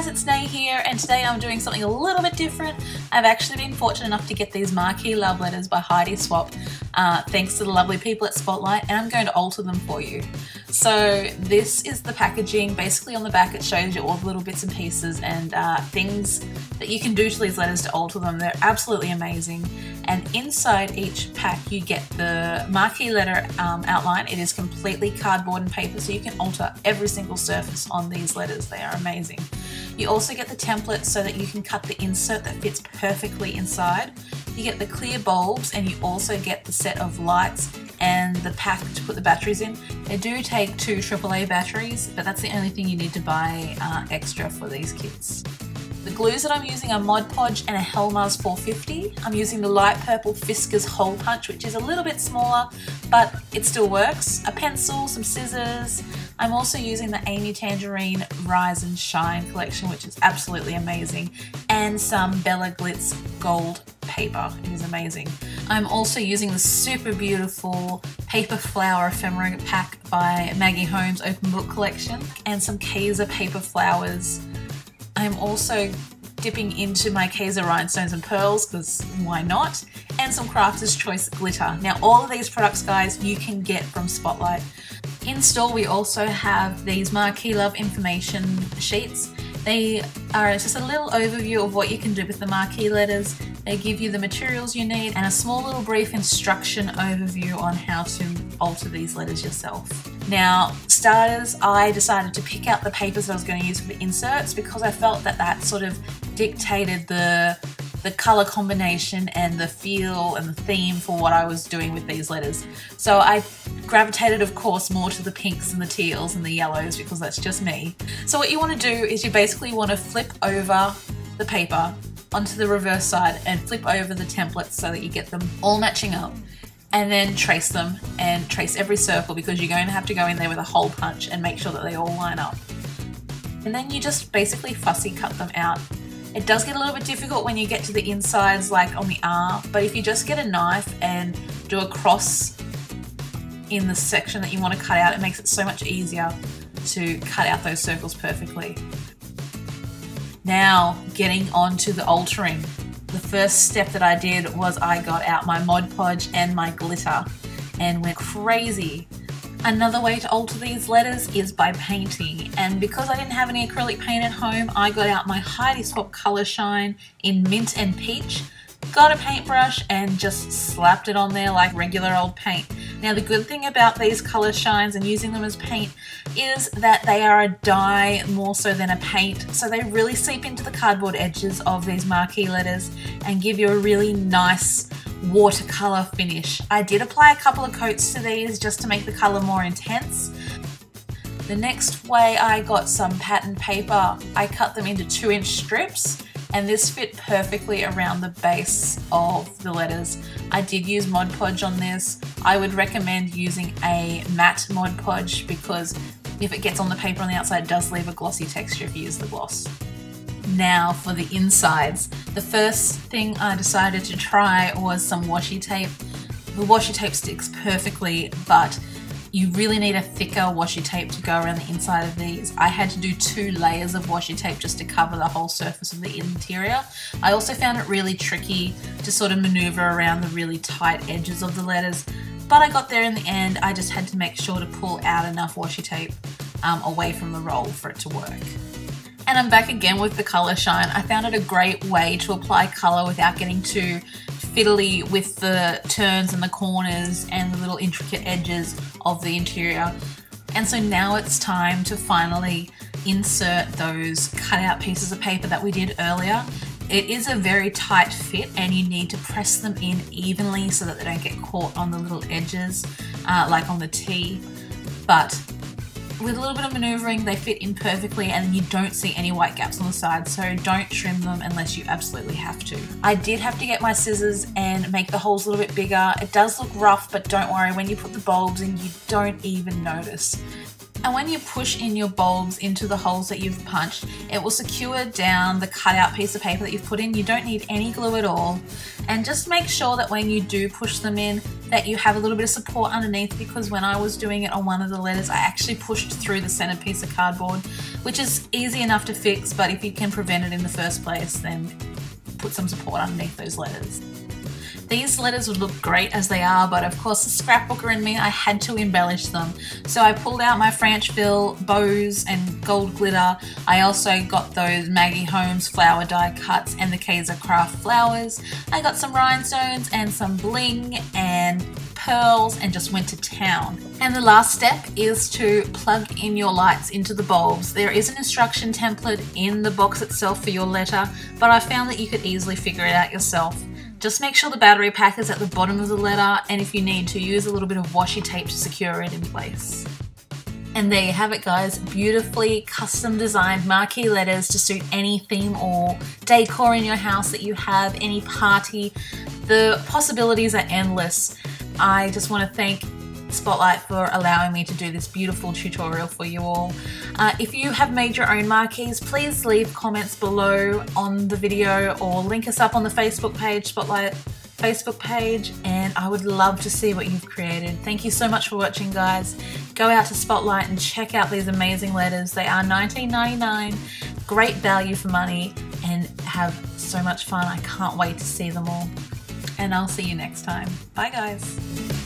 guys, it's Nay here, and today I'm doing something a little bit different. I've actually been fortunate enough to get these Marquee love letters by Heidi Swap, thanks to the lovely people at Spotlight, and I'm going to alter them for you. So this is the packaging. Basically on the back it shows you all the little bits and pieces and things that you can do to these letters to alter them. They're absolutely amazing. And inside each pack you get the Marquee letter outline. It is completely cardboard and paper, so you can alter every single surface on these letters. They are amazing. You also get the template so that you can cut the insert that fits perfectly inside. You get the clear bulbs, and you also get the set of lights and the pack to put the batteries in. They do take 2 AAA batteries, but that's the only thing you need to buy extra for these kits. The glues that I'm using are Mod Podge and a Helmars 450. I'm using the light purple Fiskars hole punch, which is a little bit smaller, but it still works. A pencil, some scissors. I'm also using the Amy Tangerine Rise and Shine collection, which is absolutely amazing, and some Bella Glitz gold paper. It is amazing. I'm also using the super beautiful Paper Flower ephemera pack by Maggie Holmes Open Book collection, and some Kaiser paper flowers. I'm also dipping into my Kaiser rhinestones and pearls, because why not, and some Crafter's Choice glitter. Now all of these products, guys, you can get from Spotlight. In store we also have these Marquee Love information sheets. They are just a little overview of what you can do with the Marquee letters. They give you the materials you need and a small little brief instruction overview on how to alter these letters yourself. Now, starters, I decided to pick out the papers that I was going to use for the inserts because I felt that that sort of dictated the color combination and the feel and the theme for what I was doing with these letters. So I gravitated, of course, more to the pinks and the teals and the yellows because that's just me. So what you want to do is you basically want to flip over the paper onto the reverse side and flip over the templates so that you get them all matching up, and then trace them and trace every circle because you're going to have to go in there with a hole punch and make sure that they all line up. And then you just basically fussy cut them out. It does get a little bit difficult when you get to the insides, like on the R, but if you just get a knife and do a cross in the section that you want to cut out, it makes it so much easier to cut out those circles perfectly. Now, getting on to the altering. The first step that I did was I got out my Mod Podge and my glitter and went crazy. Another way to alter these letters is by painting, and because I didn't have any acrylic paint at home, I got out my Heidi Swap Color Shine in Mint and Peach, got a paintbrush and just slapped it on there like regular old paint. Now the good thing about these color shines and using them as paint is that they are a dye more so than a paint, so they really seep into the cardboard edges of these Marquee letters and give you a really nice watercolor finish. I did apply a couple of coats to these just to make the color more intense. The next way, I got some pattern paper. I cut them into 2-inch strips, and this fit perfectly around the base of the letters. I did use Mod Podge on this. I would recommend using a matte Mod Podge because if it gets on the paper on the outside, it does leave a glossy texture if you use the gloss. Now for the insides. The first thing I decided to try was some washi tape. The washi tape sticks perfectly, but you really need a thicker washi tape to go around the inside of these. I had to do 2 layers of washi tape just to cover the whole surface of the interior. I also found it really tricky to sort of maneuver around the really tight edges of the letters, but I got there in the end. I just had to make sure to pull out enough washi tape away from the roll for it to work. And I'm back again with the Color Shine. I found it a great way to apply colour without getting too fiddly with the turns and the corners and the little intricate edges of the interior. And so now it's time to finally insert those cut out pieces of paper that we did earlier. It is a very tight fit and you need to press them in evenly so that they don't get caught on the little edges like on the T. But with a little bit of maneuvering, they fit in perfectly and you don't see any white gaps on the side, so don't trim them unless you absolutely have to. I did have to get my scissors and make the holes a little bit bigger. It does look rough, but don't worry, when you put the bulbs in, you don't even notice. And when you push in your bulbs into the holes that you've punched, it will secure down the cutout piece of paper that you've put in. You don't need any glue at all. And just make sure that when you do push them in, that you have a little bit of support underneath, because when I was doing it on one of the letters, I actually pushed through the center piece of cardboard, which is easy enough to fix, but if you can prevent it in the first place, then put some support underneath those letters. These letters would look great as they are, but of course the scrapbooker in me, I had to embellish them. So I pulled out my Franchville bows and gold glitter. I also got those Maggie Holmes flower die cuts and the Kaiser Craft flowers. I got some rhinestones and some bling and pearls and just went to town. And the last step is to plug in your lights into the bulbs. There is an instruction template in the box itself for your letter, but I found that you could easily figure it out yourself. Just make sure the battery pack is at the bottom of the letter, and if you need to, use a little bit of washi tape to secure it in place. And there you have it, guys. Beautifully custom designed marquee letters to suit any theme or decor in your house that you have, any party. The possibilities are endless. I just want to thank Spotlight for allowing me to do this beautiful tutorial for you all. If you have made your own marquees, please leave comments below on the video or link us up on the Facebook page, Spotlight Facebook page, and I would love to see what you've created. Thank you so much for watching, guys. Go out to Spotlight and check out these amazing letters. They are $19.99, great value for money, and have so much fun. I can't wait to see them all. And I'll see you next time. Bye, guys.